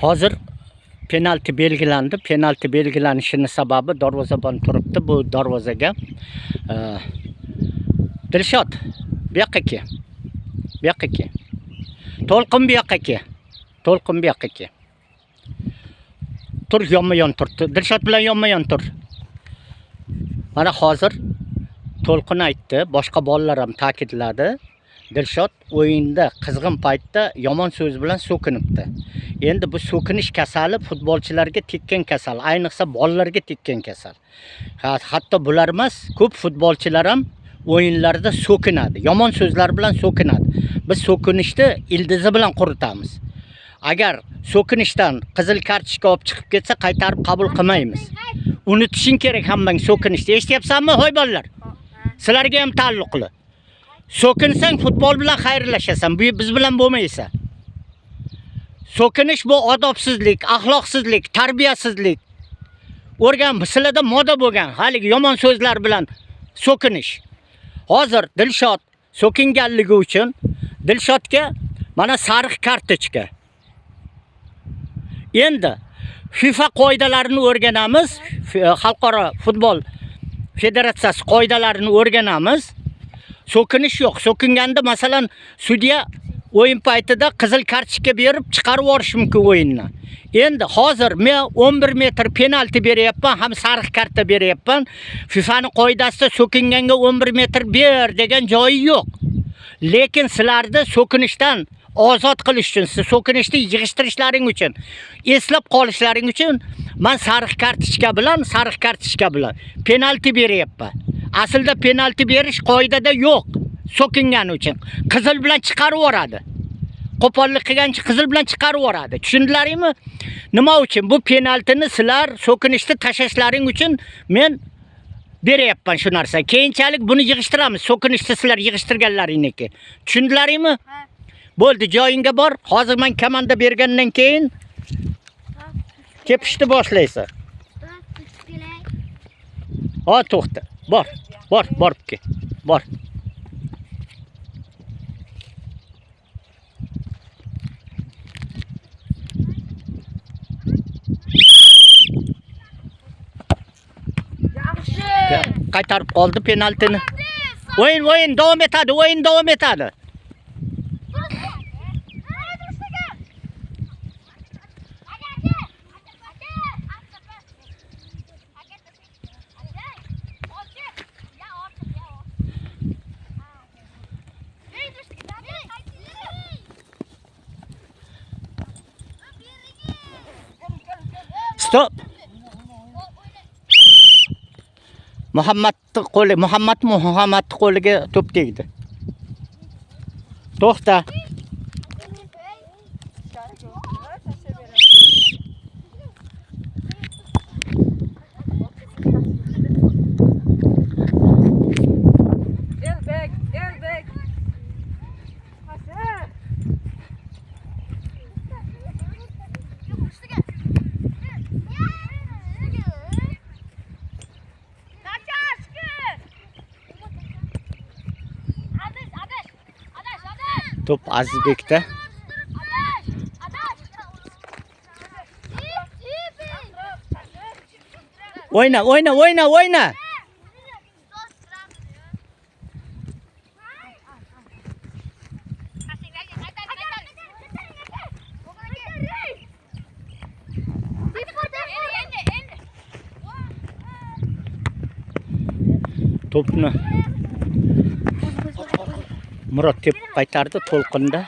Hozir penalti belgilandi. Penalti belgilanishining sababi darvozabon turibdi. Bu darvozaga Dilshod bu yoqqa kel. Bu yoqqa kel. To'lqin bu yoqqa kel. To'lqin bu yoqqa kel. Tur, yonma-yon tur. Dilshod bilan yonma-yon tur. Mana hozir To'lqin aytdi, boshqa bolalar ham ta'kidladi. Dilshod o'yinda qizg'in paytda yomon so'z bilan so'kinibdi. Endi bu so'kinish kasali futbolchilarga tekkan kasal, ayniqsa bolalarga tekkan kasal. Hatto bular emas, ko'p futbolchilar ham o'yinlarda so'kinadi, yomon so'zlar bilan so'kinadi. Biz so'kinishni ildizi bilan quritamiz. Agar so'kinishdan qizil kartochka olib chiqib ketsa, qaytarib qabul qilmaymiz. Unutishing kerak hammang so'kinishni. Eshityapsanmi, hoy bolalar? Sizlarga ham taalluqli. So'kinsang futbol bilan xayrlashasan, bu biz bilan bo'lmaysa. So'kinish bu odobsizlik, axloqsizlik, tarbiyasizlik. O'rgan, sizlarda moda bo'lgan, hali yomon so'zlar bilan so'kinish. Hozir Dilshod so'kinganligi uchun Dilshodga mana sariq kartochka. Endi FIFA qoidalarini o'rganamiz, Xalqaro futbol federatsiyasi qoidalarini o'rganamiz. So'kinish yo'q. So'kinganda masalan sudya o'yin paytida qizil kartochka berib chiqarib yuborish mumkin o'yindan. Endi hozir men 11 metr penalti beryapman, ham sariq karta beryapman. FIFAning qoidasida so'kinganga 11 metr ber degan joyi yo'q. Lekin sizlarni so'kinishdan ozod qilish uchun, so'kinishni yig'ishtirishlaring uchun, eslab qolishlaring uchun men sariq kartochka bilan penalti beryapman. Aslida penalti berish qoidada yo'q. So'kingani uchun qizil bilan chiqarib yuboradi. Qo'pollik qilgancha qizil bilan chiqarib yuboradi. Tushundilaringmi? Nima uchun? Bu penaltini sizlar so'kinishni tashlashlaring uchun men beryapman shu narsa. Keyinchalik buni yig'ishtiramiz. So'kinishni sizlar yig'ishtirganlaringniki. Tushundilaringmi? Bo'ldi, joyingga bor. Hozir men komanda bergandan keyin tepishni boshlaysan. Ha, to'xta. Bor ke. Bor. Qaytarib qoldi penaltini. O'yin davom etadi. Stop. Muhammad qo'liga to'p tegdi. To'xta. Top Azizbekda. O'yna. Topni Murod tepib qaytardi To'lqinda.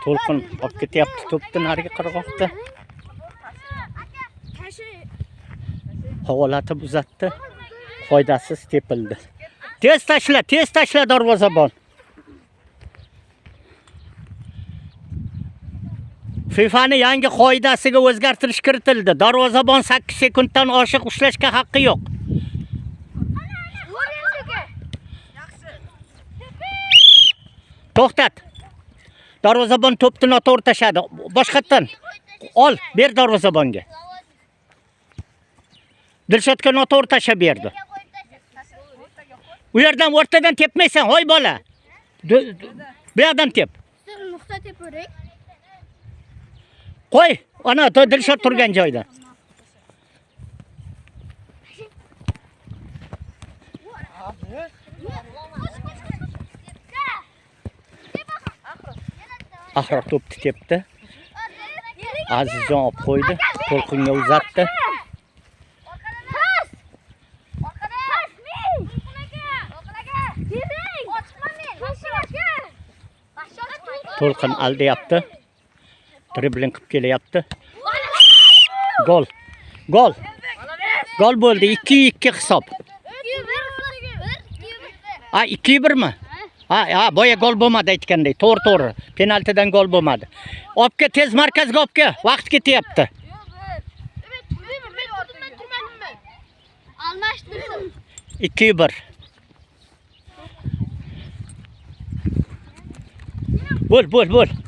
To'lqin olib ketyapti to'pni nariga qirg'oqda. Havolatib uzatdi. Foydasiz tepildi. Tez tashla darvozabon. FIFAning yangi qoidasiga o'zgartirish kiritildi. Darvozabon 8 sekunddan oshiq ushlashga haqqi yo'q. To'xtat. Darvozabon to'pni noto'g'ri tashadi. Boshqatdan ol, ber darvozabonga. Dilshodga noto'g'ri tashab berdi. U yerdan o'rtadan tepmaysan, hoy bola. Bu yerdan tep. ko'rsatib ko'ring. Qo'y, ana Dilshod turgan joyda. Axir to'pni tepdi. Azizjon olib qo'ydi, To'lqinga uzatdi. To'lqin aldayapti. Dribling qilib kelyapti. Gol. Gol. Gol bo'ldi. 2-2 hisob. Ha, 2-1 mi? Ha, boya gol bo'lmadi aytgandek. To'g'ri. Penaltidan gol bo'lmadi. Obke tez markazga obke. Vaqt ketyapti. Almashtirsin. 2-1. Bo'l.